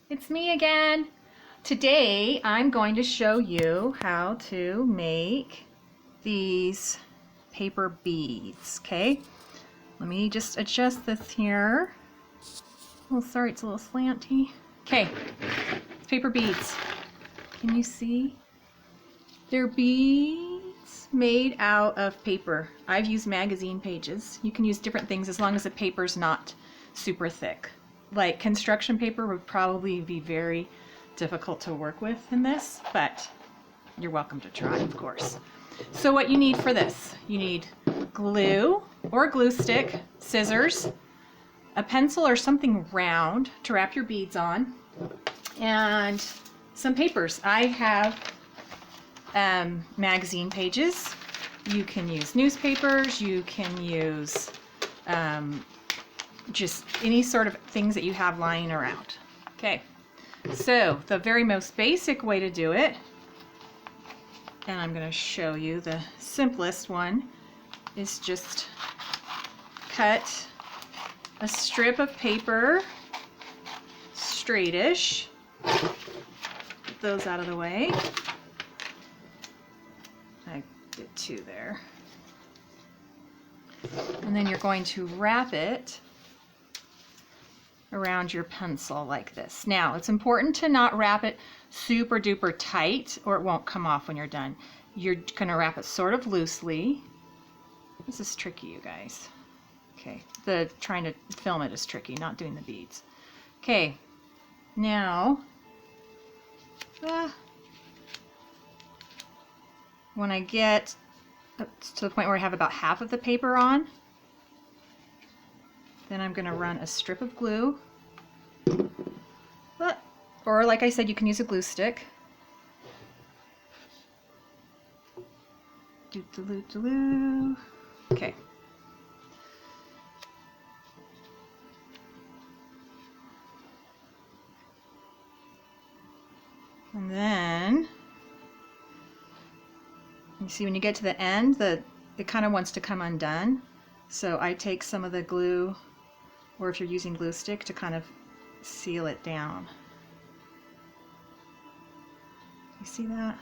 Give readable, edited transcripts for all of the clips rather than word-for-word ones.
It's me again. Today I'm going to show you how to make these paper beads, okay? Let me just adjust this here. Oh, sorry, it's a little slanty. Okay, it's paper beads. Can you see? They're beads made out of paper. I've used magazine pages. You can use different things as long as the paper's not super thick. Like construction paper would probably be very difficult to work with in this, but you're welcome to try, of course. So what you need for this, you need glue or a glue stick, scissors, a pencil or something round to wrap your beads on, and some papers. I have magazine pages. You can use newspapers, you can use just any sort of things that you have lying around. Okay, so the very most basic way to do it, and I'm going to show you the simplest one, is just cut a strip of paper straightish. Get those out of the way. I did two there. And then you're going to wrap it around your pencil like this. Now, it's important to not wrap it super duper tight or it won't come off when you're done. You're going to wrap it sort of loosely. This is tricky, you guys. Okay, trying to film it is tricky, not doing the beads. Okay, now, when I get up to the point where I have about half of the paper on, then I'm going to run a strip of glue, or like I said, you can use a glue stick. Doo-doo-doo-doo. Okay. And then, you see when you get to the end, it kind of wants to come undone. So I take some of the glue, or if you're using glue stick, to kind of seal it down. You see that?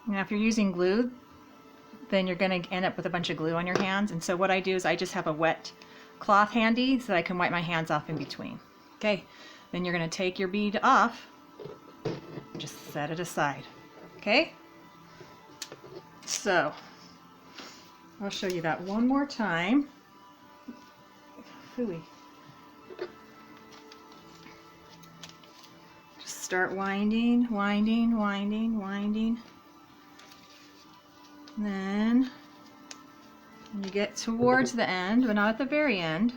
Now if you're using glue, then you're going to end up with a bunch of glue on your hands. And so what I do is I just have a wet cloth handy so that I can wipe my hands off in between. Okay, then you're going to take your bead off, just set it aside. Okay, so I'll show you that one more time. Phooey. Just start winding, winding, winding, winding. And then when you get towards the end, but not at the very end,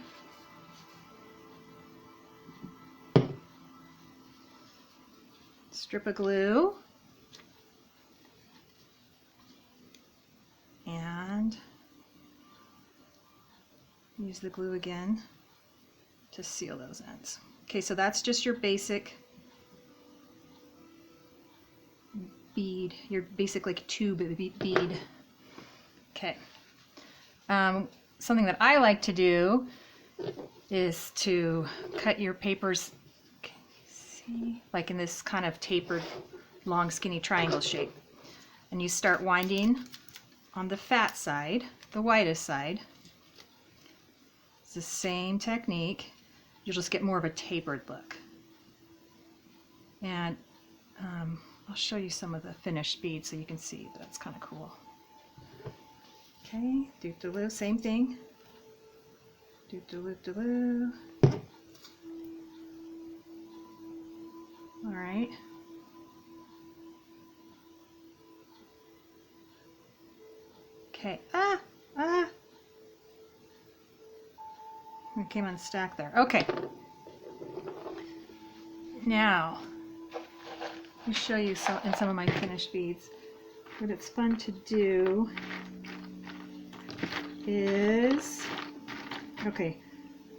strip of glue and use the glue again to seal those ends. Okay, so that's just your basic bead, your basic like tube bead. Okay. Something that I like to do is to cut your papers, see, like in this kind of tapered, long, skinny triangle shape. And you start winding on the fat side, the widest side. It's the same technique. You'll just get more of a tapered look. And I'll show you some of the finished beads so you can see that's kind of cool. Okay, doo-doo-doo, same thing. Doo-doo-doo-doo. All right. Okay. It came unstacked there. Okay. Now, let me show you some of my finished beads. What it's fun to do is, okay,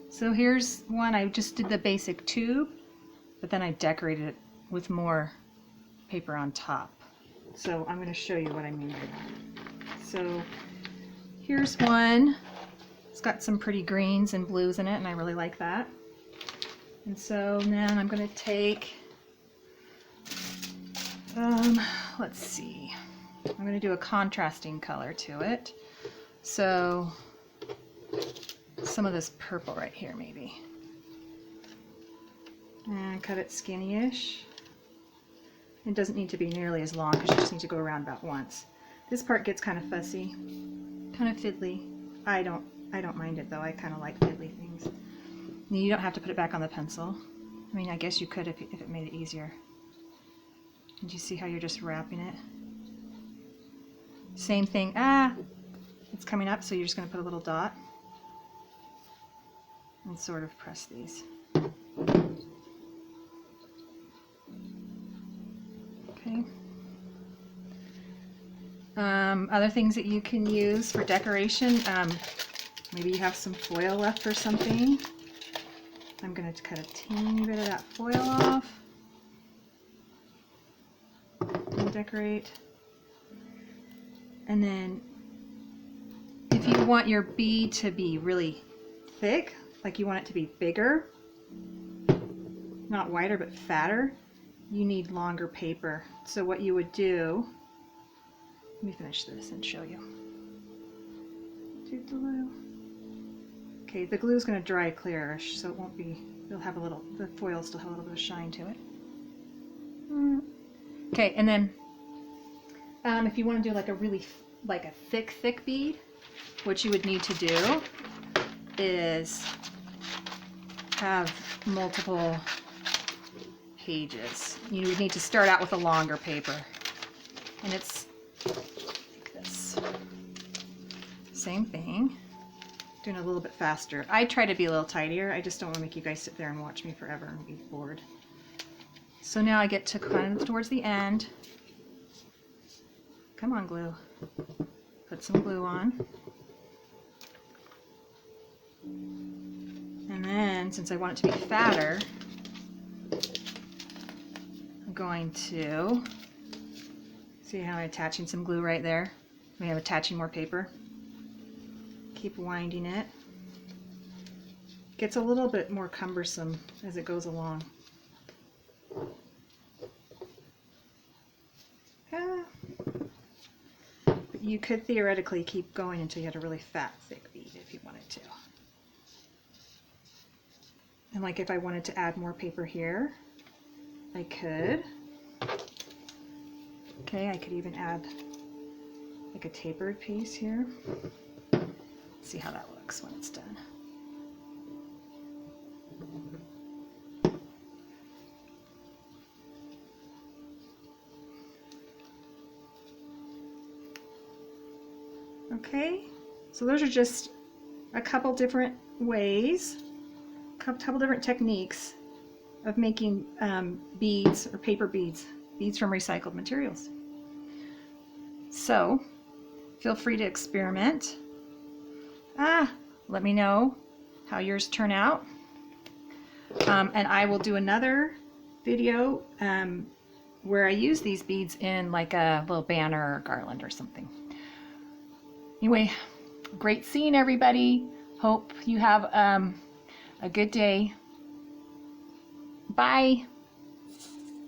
so here's one. I just did the basic tube, but then I decorated it with more paper on top. So I'm going to show you what I mean by that. So here's one It's got some pretty greens and blues in it, and I really like that. And so then I'm going to take, let's see, I'm going to do a contrasting color to it. So some of this purple right here maybe. And cut it skinny-ish. It doesn't need to be nearly as long because you just need to go around about once. This part gets kind of fussy, kind of fiddly. I don't mind it though. I kind of like fiddly things. And you don't have to put it back on the pencil. I mean, I guess you could if it made it easier. Did you see how you're just wrapping it? Same thing. It's coming up, so you're just going to put a little dot and sort of press these. Okay. Other things that you can use for decoration, maybe you have some foil left or something. I'm going to cut a teeny bit of that foil off and decorate. And then if you want your bead to be really thick, like you want it to be bigger, not wider but fatter, you need longer paper. So what you would do, let me finish this and show you. Do glue. Okay, the glue is going to dry clearish, so it won't be, it'll have a little, the foil will still have a little bit of shine to it. Okay, and then if you want to do like a really, like a thick bead, what you would need to do is have multiple pages. You would need to start out with a longer paper, and it's like this. Same thing, doing it a little bit faster. I try to be a little tidier. I just don't want to make you guys sit there and watch me forever and be bored. So now I get to kind of towards the end. Come on, glue. Put some glue on. And then, since I want it to be fatter, I'm going to, see how I'm attaching some glue right there? We have attaching more paper. Keep winding it. Gets a little bit more cumbersome as it goes along. But you could theoretically keep going until you had a really fat, thick bead if you wanted to. And like if I wanted to add more paper here, I could. Okay, I could even add like a tapered piece here. Let's see how that looks when it's done. Okay, so those are just a couple different ways, a couple different techniques of making beads or paper beads from recycled materials. So feel free to experiment. Let me know how yours turn out. And I will do another video where I use these beads in like a little banner or garland or something. Anyway, great seeing everybody. Hope you have a good day. Bye.